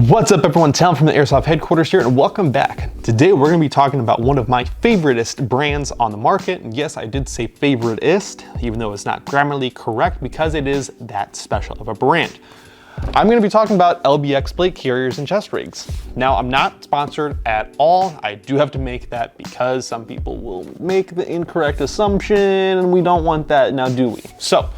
What's up everyone, Tom from the Airsoft headquarters here, and welcome back. Today we're going to be talking about one of my favoriteest brands on the market. And yes, I did say favoriteest, even though it's not grammarly correct because it is that special of a brand. I'm going to be talking about LBX Plate Carriers and chest rigs. Now, I'm not sponsored at all. I do have to make that because some people will make the incorrect assumption and we don't want that, now do we? So,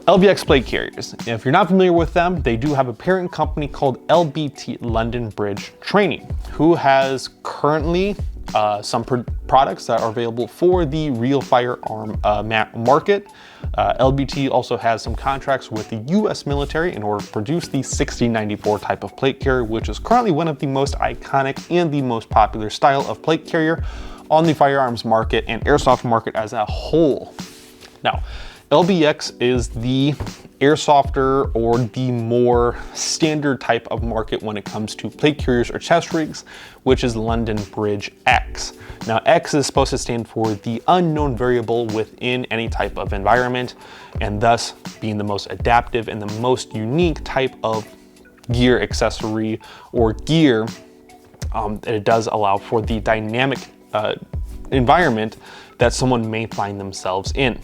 LBX Plate Carriers. If you're not familiar with them, they do have a parent company called LBT London Bridge Training, who has currently some products that are available for the real firearm market. LBT also has some contracts with the US military in order to produce the 6094 type of plate carrier, which is currently one of the most iconic and the most popular style of plate carrier on the firearms market and airsoft market as a whole. Now, LBX is the airsofter or the more standard type of market when it comes to plate carriers or chest rigs, which is London Bridge X. Now, X is supposed to stand for the unknown variable within any type of environment, and thus being the most adaptive and the most unique type of gear accessory or gear. It does allow for the dynamic environment that someone may find themselves in.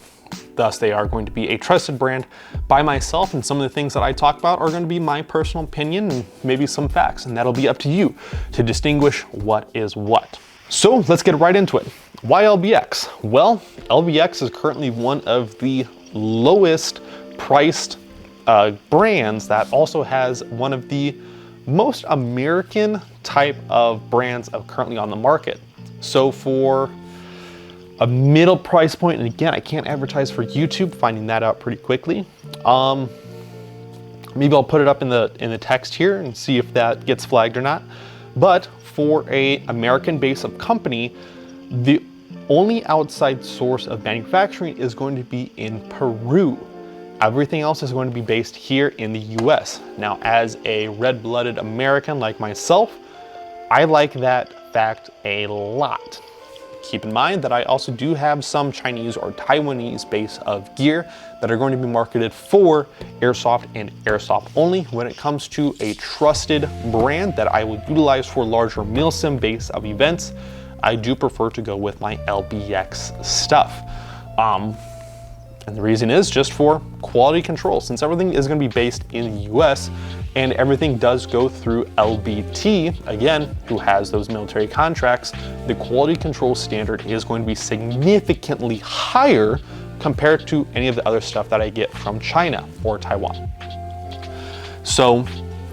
Thus, they are going to be a trusted brand by myself, and some of the things that I talk about are going to be my personal opinion and maybe some facts, and that'll be up to you to distinguish what is what. So let's get right into it. Why LBX? Well, LBX is currently one of the lowest priced brands that also has one of the most American type of brands currently on the market. So for a middle price point, and again, I can't advertise for YouTube, finding that out pretty quickly. Maybe I'll put it up in the text here and see if that gets flagged or not. But for a American base of company, the only outside source of manufacturing is going to be in Peru. Everything else is going to be based here in the US. Now, as a red-blooded American like myself, I like that fact a lot. Keep in mind that I also do have some Chinese or Taiwanese base of gear that are going to be marketed for airsoft and airsoft only. When it comes to a trusted brand that I would utilize for larger milsim base of events, I do prefer to go with my LBX stuff. And the reason is just for quality control. Since everything is going to be based in the US and everything does go through LBT, again, who has those military contracts, the quality control standard is going to be significantly higher compared to any of the other stuff that I get from China or Taiwan. So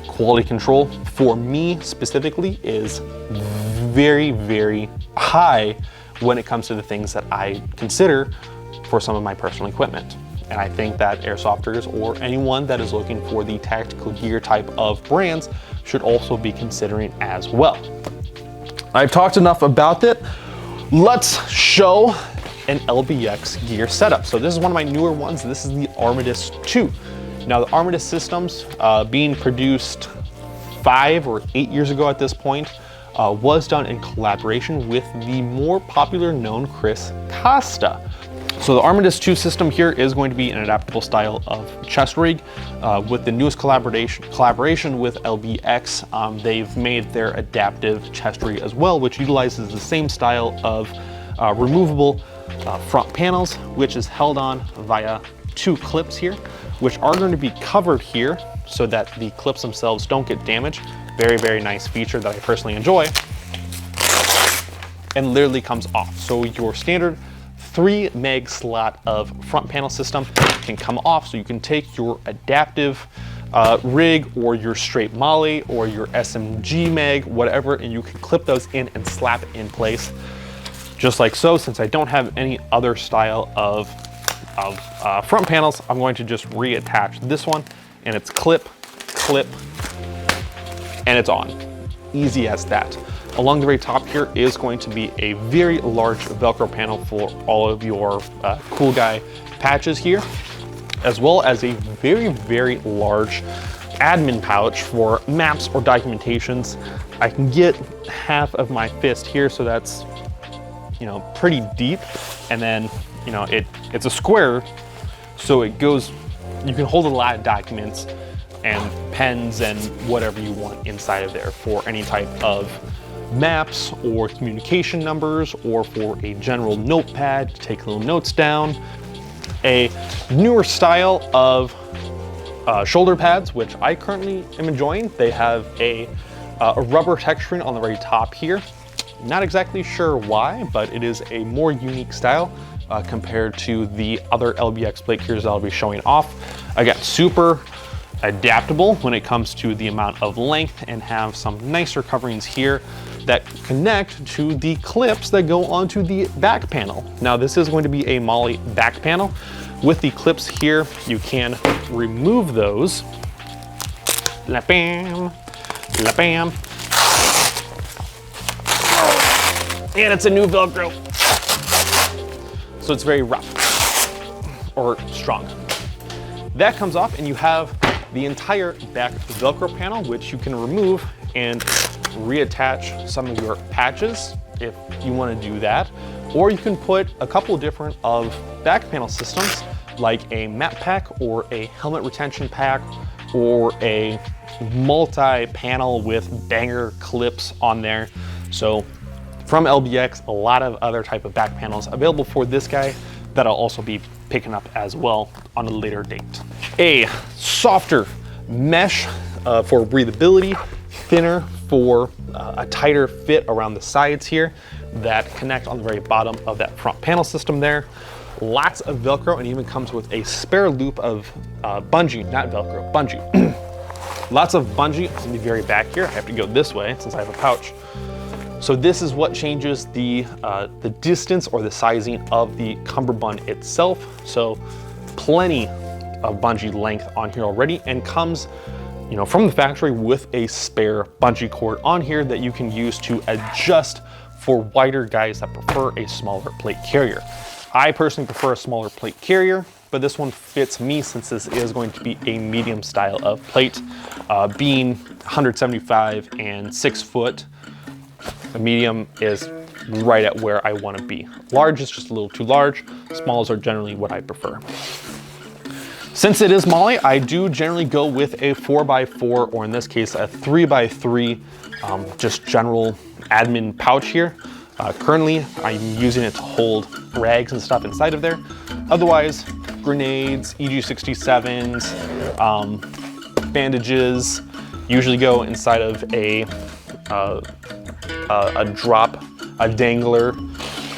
quality control for me specifically is very, very high when it comes to the things that I consider for some of my personal equipment. And I think that airsofters or anyone that is looking for the tactical gear type of brands should also be considering as well. I've talked enough about it. Let's show an LBX gear setup. So this is one of my newer ones. This is the Armistice 2. Now, the Armistice systems being produced 5 or 8 years ago at this point was done in collaboration with the more popular known Chris Costa. So the Armistice 2 system here is going to be an adaptable style of chest rig. With the newest collaboration with LBX, they've made their adaptive chest rig as well, which utilizes the same style of removable front panels, which is held on via 2 clips here, which are going to be covered here so that the clips themselves don't get damaged. Very, very nice feature that I personally enjoy. And literally comes off. So your standard 3 meg slot of front panel system can come off, so you can take your adaptive rig or your straight molly or your SMG mag, whatever, and you can clip those in and slap it in place just like so. Since I don't have any other style of front panels, I'm going to just reattach this one, and it's clip, and it's on. Easy as that. Along the very top here is going to be a very large Velcro panel for all of your cool guy patches here, as well as a very, very large admin pouch for maps or documentations. I can get half of my fist here, so that's, you know, pretty deep. And then, you know, it's a square, so it goes, you can hold a lot of documents and pens and whatever you want inside of there for any type of maps or communication numbers, or for a general notepad to take little notes down. A newer style of shoulder pads, which I currently am enjoying. They have a rubber texturing on the very top here. Not exactly sure why, but it is a more unique style compared to the other LBX plate carriers that I'll be showing off. Again, super adaptable when it comes to the amount of length, and have some nicer coverings here that connect to the clips that go onto the back panel. Now, this is going to be a MOLLE back panel. With the clips here, you can remove those. La-bam, la-bam. And it's a new Velcro. So it's very rough or strong. That comes off, and you have the entire back Velcro panel, which you can remove and reattach some of your patches if you want to do that. Or you can put a couple different of back panel systems, like a map pack or a helmet retention pack, or a multi-panel with banger clips on there. So from LBX, a lot of other type of back panels available for this guy that I'll also be picking up as well on a later date. A softer mesh for breathability, thinner for a tighter fit around the sides here that connect on the very bottom of that front panel system there. Lots of Velcro, and even comes with a spare loop of bungee, not Velcro, bungee. Lots of bungee on the very back here. I have to go this way since I have a pouch. So this is what changes the distance or the sizing of the cummerbund itself. So plenty of bungee length on here already, and comes, you know, from the factory with a spare bungee cord on here that you can use to adjust for wider guys that prefer a smaller plate carrier. I personally prefer a smaller plate carrier, but this one fits me since this is going to be a medium style of plate. Being 175 and 6 foot, the medium is right at where I want to be. Large is just a little too large. Smalls are generally what I prefer. Since it is MOLLE, I do generally go with a 4x4, or in this case, a 3x3, just general admin pouch here. Currently, I'm using it to hold rags and stuff inside of there. Otherwise, grenades, EG67s, bandages usually go inside of a drop, a dangler.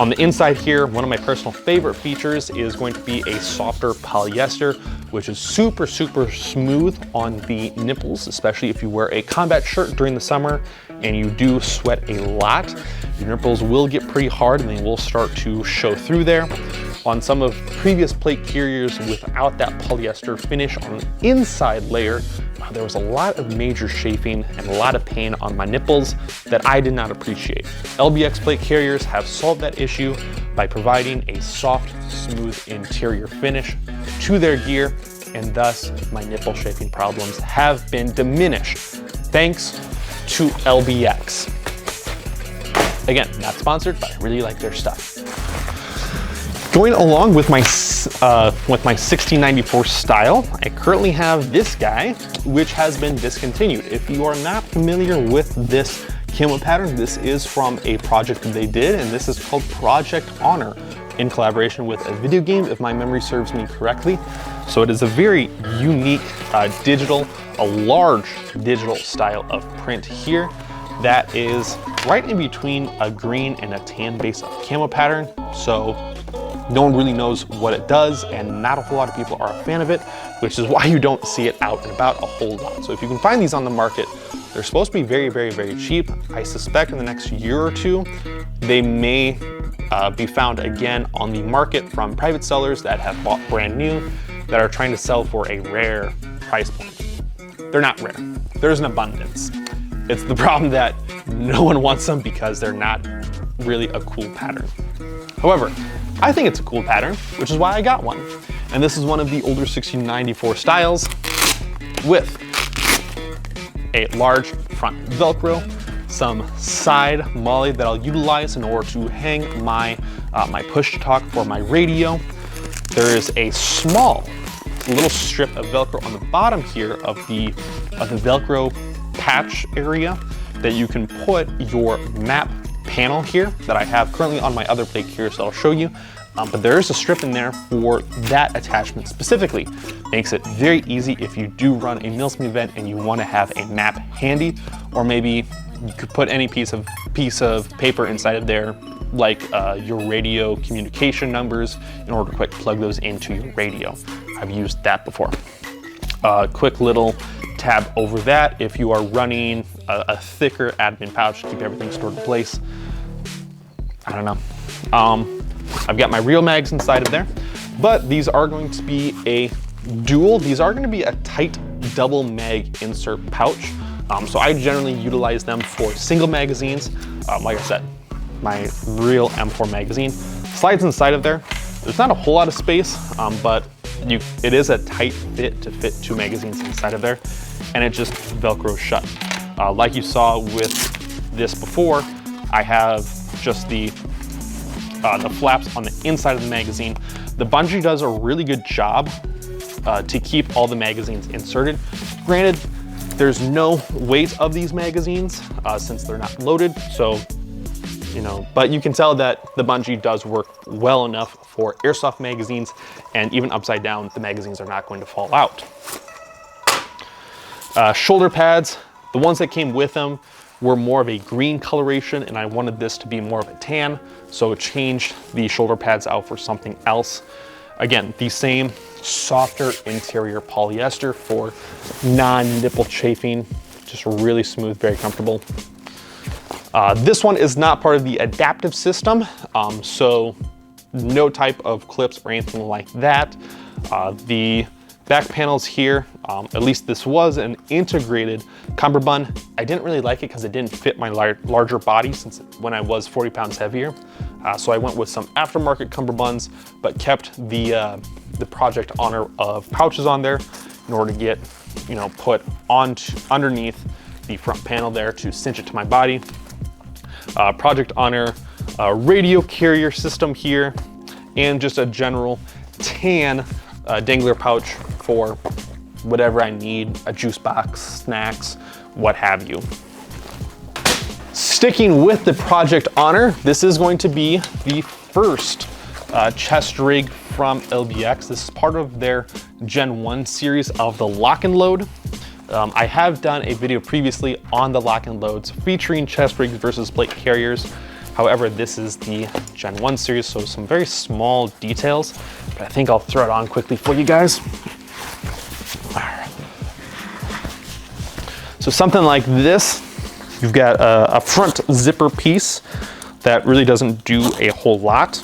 On the inside here, one of my personal favorite features is going to be a softer polyester, which is super, super smooth on the nipples, especially if you wear a combat shirt during the summer and you do sweat a lot. Your nipples will get pretty hard and they will start to show through there. On some of previous plate carriers without that polyester finish on the inside layer, there was a lot of major chafing and a lot of pain on my nipples that I did not appreciate. LBX plate carriers have solved that issue by providing a soft, smooth interior finish to their gear, and thus my nipple chafing problems have been diminished thanks to LBX. Again, not sponsored, but I really like their stuff. Going along with my 1694 style, I currently have this guy, which has been discontinued. If you are not familiar with this camo pattern, this is from a project that they did, and this is called Project Honor, in collaboration with a video game, if my memory serves me correctly. So it is a very unique a large digital style of print here that is right in between a green and a tan base of camo pattern. So no one really knows what it does, and not a whole lot of people are a fan of it, which is why you don't see it out and about a whole lot. So if you can find these on the market, they're supposed to be very, very, very cheap. I suspect in the next year or two, they may be found again on the market from private sellers that have bought brand new, that are trying to sell for a rare price point. They're not rare, there's an abundance. It's the problem that no one wants them because they're not really a cool pattern. However, I think it's a cool pattern, which is why I got one. And this is one of the older 1694 styles with a large front Velcro, some side MOLLE that I'll utilize in order to hang my, my push-to-talk for my radio. There is a small little strip of Velcro on the bottom here of the Velcro patch area that you can put your map panel here that I have currently on my other plate carrier, so I'll show you. But there is a strip in there for that attachment specifically. Makes it very easy if you do run a Milsim event and you want to have a map handy, or maybe you could put any piece of paper inside of there, like your radio communication numbers, in order to quick plug those into your radio. I've used that before. Quick little tab over that if you are running a thicker admin pouch to keep everything stored in place. I don't know. I've got my real mags inside of there, but these are going to be a dual. These are going to be a tight double mag insert pouch. So I generally utilize them for single magazines. Like I said, my real M4 magazine slides inside of there. There's not a whole lot of space, but it is a tight fit to fit 2 magazines inside of there, and it just Velcros shut. Like you saw with this before, I have just the flaps on the inside of the magazine. The bungee does a really good job to keep all the magazines inserted. Granted, there's no weight of these magazines since they're not loaded, so but you can tell that the bungee does work well enough for airsoft magazines, and even upside down, the magazines are not going to fall out. Shoulder pads, the ones that came with them were more of a green coloration, and I wanted this to be more of a tan, so I changed the shoulder pads out for something else. Again, the same softer interior polyester for non-nipple chafing, just really smooth, very comfortable. This one is not part of the adaptive system, so no type of clips or anything like that. The back panels here, at least this was an integrated cummerbund. I didn't really like it because it didn't fit my larger body since when I was 40 pounds heavier. So I went with some aftermarket cummerbunds, but kept the Project Honor of pouches on there in order to get, put underneath the front panel there to cinch it to my body. Project Honor radio carrier system here, and just a general tan dangler pouch for whatever I need, a juice box, snacks, what have you. Sticking with the Project Honor, this is going to be the first chest rig from LBX. This is part of their Gen 1 series of the lock and load. I have done a video previously on the lock and loads featuring chest rigs versus plate carriers. However, this is the Gen 1 series, so some very small details, but I think I'll throw it on quickly for you guys. All right. So something like this, you've got a front zipper piece that really doesn't do a whole lot.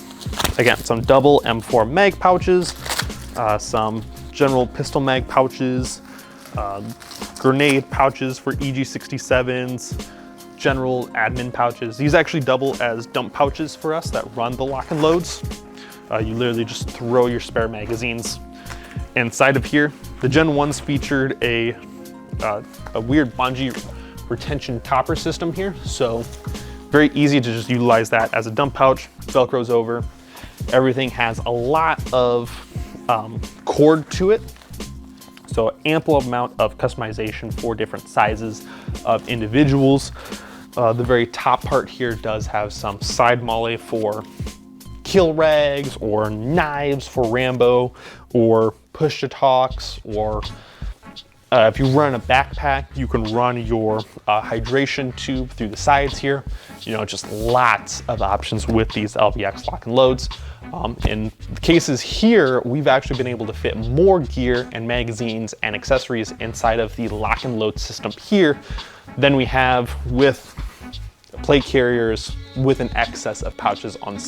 Again, some double M4 mag pouches, some general pistol mag pouches, grenade pouches for EG67s, general admin pouches. These actually double as dump pouches for us that run the lock and loads. You literally just throw your spare magazines inside of here. The Gen 1s featured a weird bungee retention topper system here, so very easy to just utilize that as a dump pouch. Velcros over. Everything has a lot of cord to it, so ample amount of customization for different sizes of individuals. The very top part here does have some side molle for kill rags or knives for Rambo, or push to talks, or if you run a backpack, you can run your hydration tube through the sides here. Just lots of options with these LBX lock and loads. In the cases here, we've actually been able to fit more gear and magazines and accessories inside of the lock and load system here than we have with plate carriers with an excess of pouches on the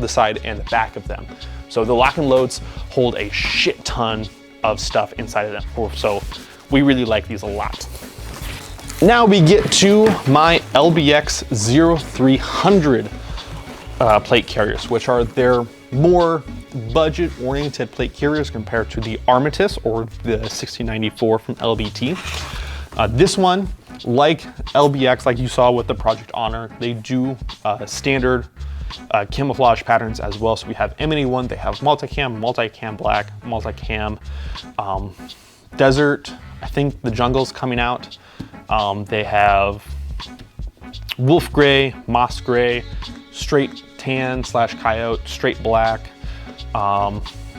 side and the back of them. So the lock and loads hold a shit ton of stuff inside of them. So we really like these a lot. Now we get to my LBX 0300 plate carriers, which are their more budget-oriented plate carriers compared to the Armistice or the 1694 from LBT. This one, like LBX, like you saw with the Project Honor, they do standard camouflage patterns as well. So we have M81, they have multicam, multicam black, multicam desert. I think the jungle's coming out. They have wolf gray, moss gray, straight tan / coyote, straight black.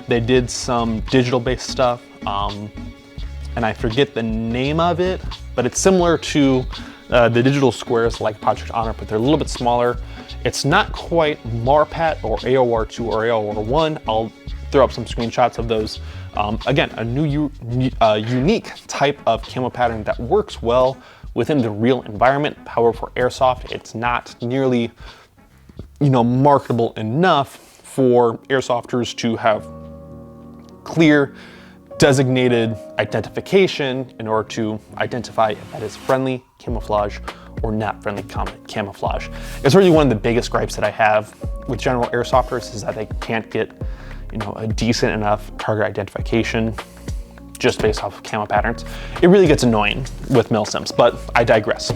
They did some digital based stuff, and I forget the name of it, but it's similar to the digital squares like Project Honor, but they're a little bit smaller. It's not quite MARPAT or AOR2 or AOR1. I'll throw up some screenshots of those. Again, a new unique type of camo pattern that works well within the real environment. However, for Airsoft, it's not nearly, marketable enough for Airsofters to have clear, designated identification in order to identify if that is friendly camouflage or not friendly camouflage. It's really one of the biggest gripes that I have with general Airsofters is that they can't get, a decent enough target identification just based off of camo patterns. It really gets annoying with milsims, but I digress.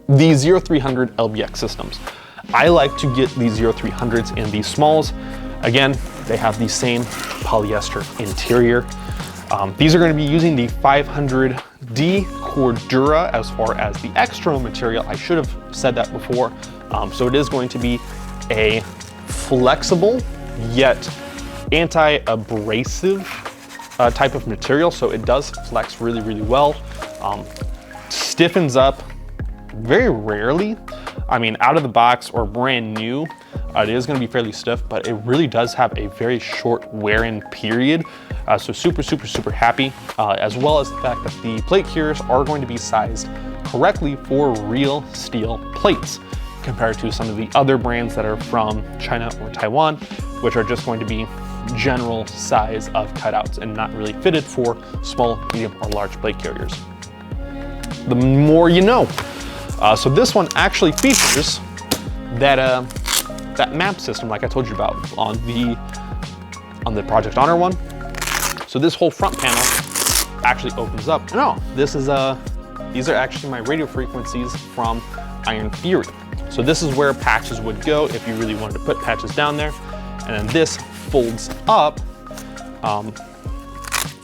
The 0300 LBX systems. I like to get these 0300s in these smalls. Again, they have the same polyester interior. These are going to be using the 500D Cordura as far as the external material. I should have said that before. So it is going to be a flexible yet anti-abrasive type of material. So it does flex really, really well. Stiffens up very rarely. I mean, out of the box or brand new, it is going to be fairly stiff, but it really does have a very short wear-in period. So super, super, super happy, as well as the fact that the plate carriers are going to be sized correctly for real steel plates compared to some of the other brands that are from China or Taiwan, which are just going to be general size of cutouts and not really fitted for small, medium, or large plate carriers. The more you know. So this one actually features that map system like I told you about on the Project Honor one. So this whole front panel actually opens up. No, these are actually my radio frequencies from Iron Fury. So this is where patches would go if you really wanted to put patches down there. And then this folds up,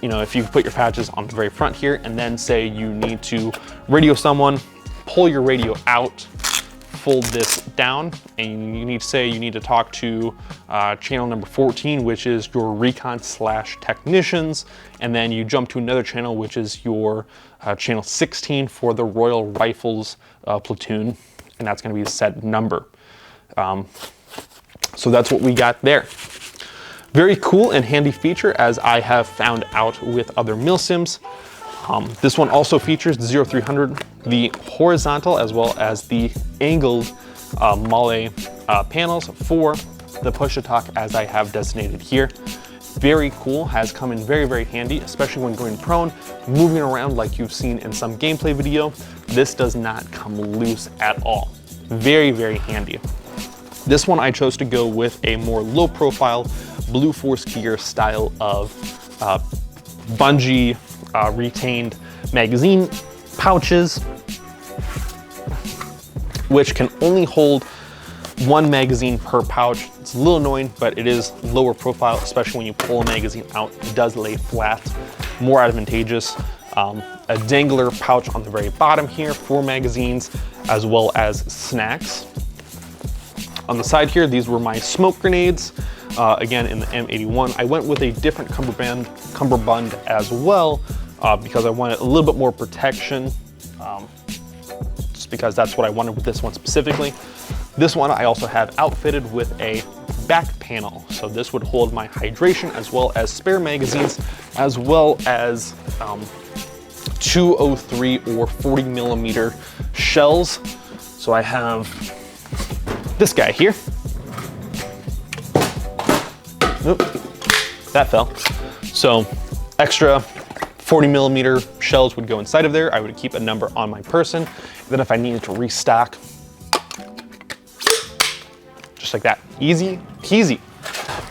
if you put your patches on the very front here and then say you need to radio someone, pull your radio out, fold this down, and you need to talk to channel number 14, which is your recon / technicians, and then you jump to another channel, which is your channel 16 for the Royal Rifles platoon, and that's going to be the set number. So that's what we got there. Very cool and handy feature, as I have found out with other milsims. This one also features the 0300, the horizontal as well as the angled Male panels for the push-to-talk, as I have designated here. Very cool, has come in very, very handy, especially when going prone, moving around like you've seen in some gameplay video. This does not come loose at all. Very, very handy. This one I chose to go with a more low profile Blue Force Gear style of bungee retained magazine pouches, which can only hold one magazine per pouch. It's a little annoying, but it is lower profile, especially when you pull a magazine out. It does lay flat, more advantageous. A dangler pouch on the very bottom here for magazines, as well as snacks. On the side here, these were my smoke grenades. Again, in the M81, I went with a different cummerbund as well, because I wanted a little bit more protection, just because that's what I wanted with this one specifically. This one I also have outfitted with a back panel. So this would hold my hydration as well as spare magazines, as well as 203 or 40 millimeter shells. So I have this guy here. Oop, that fell. So extra 40 millimeter shells would go inside of there. I would keep a number on my person. Then if I needed to restock, just like that, easy peasy.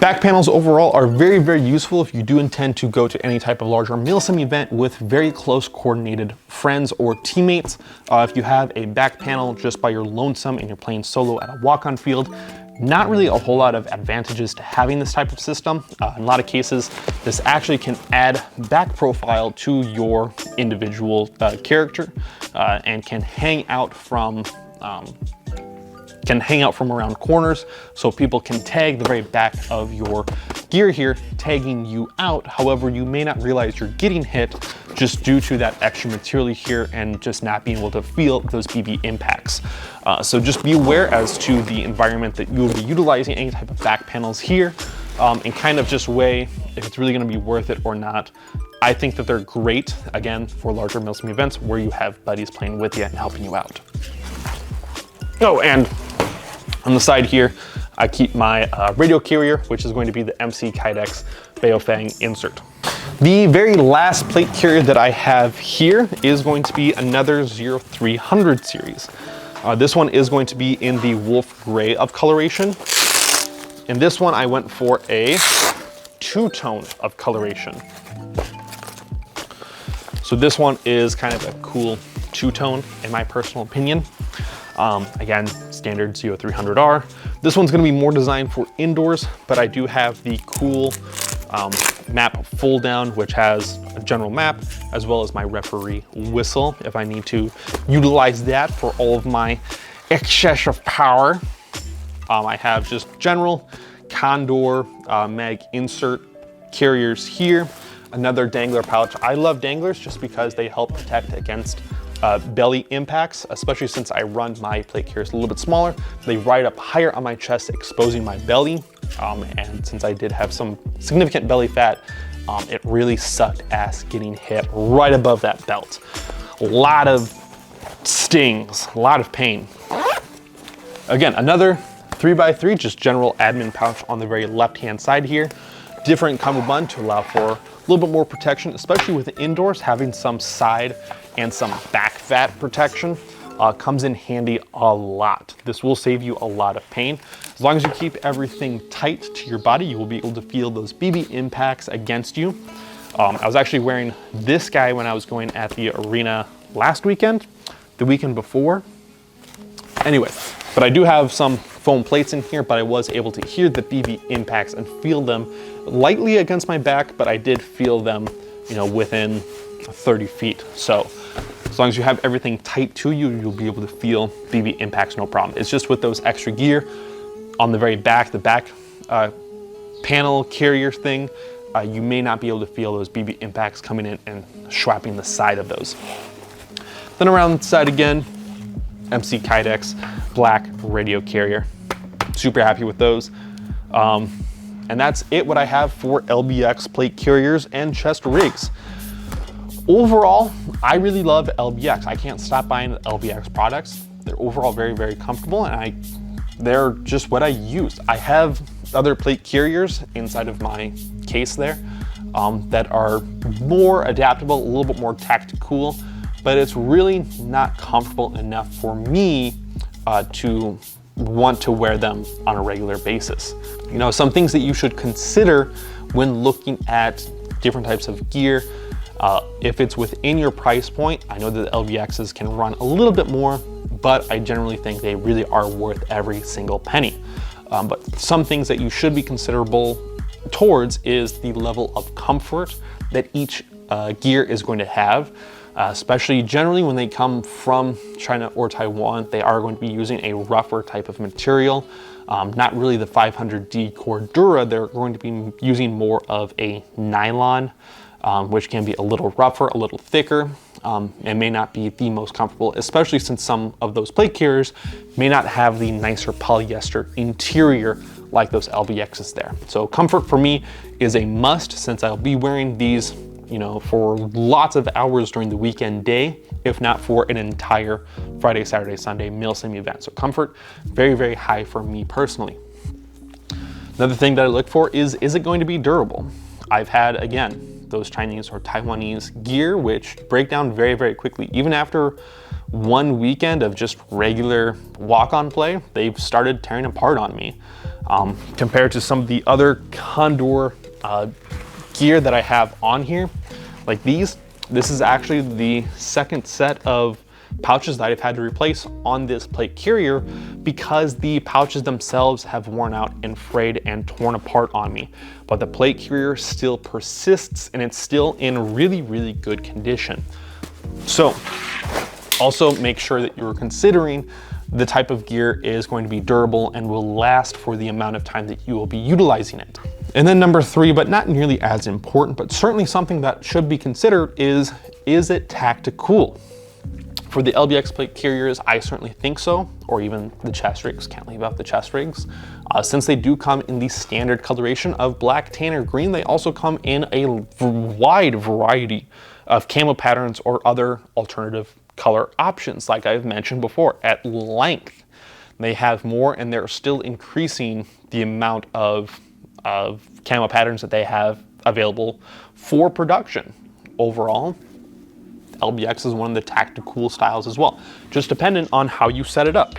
Back panels overall are very, very useful if you do intend to go to any type of larger milsim event with very close coordinated friends or teammates. If you have a back panel just by your lonesome and you're playing solo at a walk-on field, not really a whole lot of advantages to having this type of system. In a lot of cases, this actually can add back profile to your individual character and can hang out from around corners, so people can tag the very back of your gear here, tagging you out. However, you may not realize you're getting hit just due to that extra material here and just not being able to feel those BB impacts. So just be aware as to the environment that you'll be utilizing any type of back panels here, and kind of just weigh if it's really gonna be worth it or not. I think that they're great, again, for larger milsim events where you have buddies playing with you and helping you out. Oh, and on the side here, I keep my radio carrier, which is going to be the MC Kydex Baofeng insert. The very last plate carrier that I have here is going to be another 0300 series. This one is going to be in the wolf gray of coloration. In this one, I went for a two-tone of coloration. So this one is kind of a cool two-tone in my personal opinion. Again, standard 0300R. This one's gonna be more designed for indoors, but I do have the cool map fold down, which has a general map, as well as my referee whistle, if I need to utilize that for all of my excess of power. I have just general Condor mag insert carriers here. Another dangler pouch. I love danglers just because they help protect against belly impacts, especially since I run my plate carriers a little bit smaller. They ride up higher on my chest, exposing my belly. And since I did have some significant belly fat, it really sucked ass getting hit right above that belt. A lot of stings, a lot of pain. Again, another 3x3, just general admin pouch on the very left-hand side here. Different cummerbund to allow for a little bit more protection, especially with the indoors, having some side and some back fat protection comes in handy a lot. This will save you a lot of pain. As long as you keep everything tight to your body, you will be able to feel those BB impacts against you. I was actually wearing this guy when I was going at the arena last weekend, the weekend before. Anyway, but I do have some foam plates in here, but I was able to hear the BB impacts and feel them lightly against my back, but I did feel them, within 30 feet. So as long as you have everything tight to you, you'll be able to feel BB impacts, no problem. It's just with those extra gear on the very back, the back panel carrier thing, you may not be able to feel those BB impacts coming in and schwapping the side of those. Then around the side again, MC Kydex black radio carrier. Super happy with those. And that's it, what I have for LBX plate carriers and chest rigs. Overall, I really love LBX. I can't stop buying LBX products. They're overall very, very comfortable, and they're just what I use. I have other plate carriers inside of my case there that are more adaptable, a little bit more tactical, but it's really not comfortable enough for me to want to wear them on a regular basis. Some things that you should consider when looking at different types of gear. If it's within your price point, I know that the LBXs can run a little bit more, but I generally think they really are worth every single penny. But some things that you should be considerable towards is the level of comfort that each gear is going to have, especially generally when they come from China or Taiwan. They are going to be using a rougher type of material, not really the 500D Cordura. They're going to be using more of a nylon, which can be a little rougher, a little thicker, and may not be the most comfortable, especially since some of those plate carriers may not have the nicer polyester interior like those LBXs there. So comfort for me is a must, since I'll be wearing these, for lots of hours during the weekend day, if not for an entire Friday, Saturday, Sunday milsim event. So comfort, very, very high for me personally. Another thing that I look for is it going to be durable? I've had, again, those Chinese or Taiwanese gear, which break down very, very quickly. Even after one weekend of just regular walk-on play, they've started tearing apart on me. Compared to some of the other Condor gear that I have on here, like these, this is actually the second set of pouches that I've had to replace on this plate carrier because the pouches themselves have worn out and frayed and torn apart on me. But the plate carrier still persists and it's still in really, really good condition. So also make sure that you're considering the type of gear is going to be durable and will last for the amount of time that you will be utilizing it. And then number 3, but not nearly as important, but certainly something that should be considered is it tactical? For the LBX plate carriers, I certainly think so, or even the chest rigs, can't leave out the chest rigs. Since they do come in the standard coloration of black, tan, or green, they also come in a wide variety of camo patterns or other alternative color options, like I've mentioned before, at length. They have more and they're still increasing the amount of camo patterns that they have available for production. Overall, LBX is one of the tactical styles as well, just dependent on how you set it up.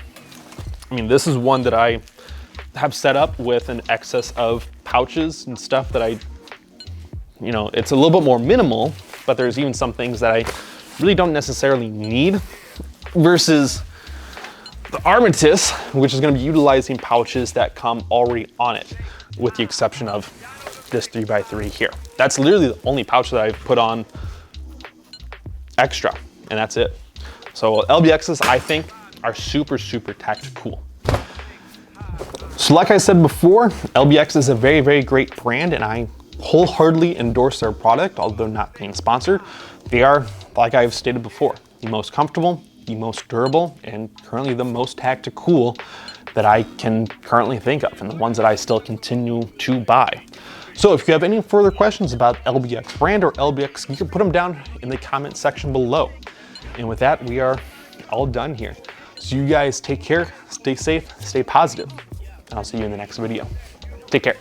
I mean, this is one that I have set up with an excess of pouches and stuff that it's a little bit more minimal, but there's even some things that I really don't necessarily need, versus the Armistice, which is going to be utilizing pouches that come already on it, with the exception of this 3x3 here. That's literally the only pouch that I've put on extra, and that's it. So LBXs, I think, are super, super tactical. So like I said before, LBX is a very, very great brand, and I wholeheartedly endorse their product, although not being sponsored. They are, like I've stated before, the most comfortable, the most durable, and currently the most tactical that I can currently think of, and the ones that I still continue to buy. So if you have any further questions about LBX brand or LBX, you can put them down in the comment section below. And with that, we are all done here. So you guys take care, stay safe, stay positive, and I'll see you in the next video. Take care.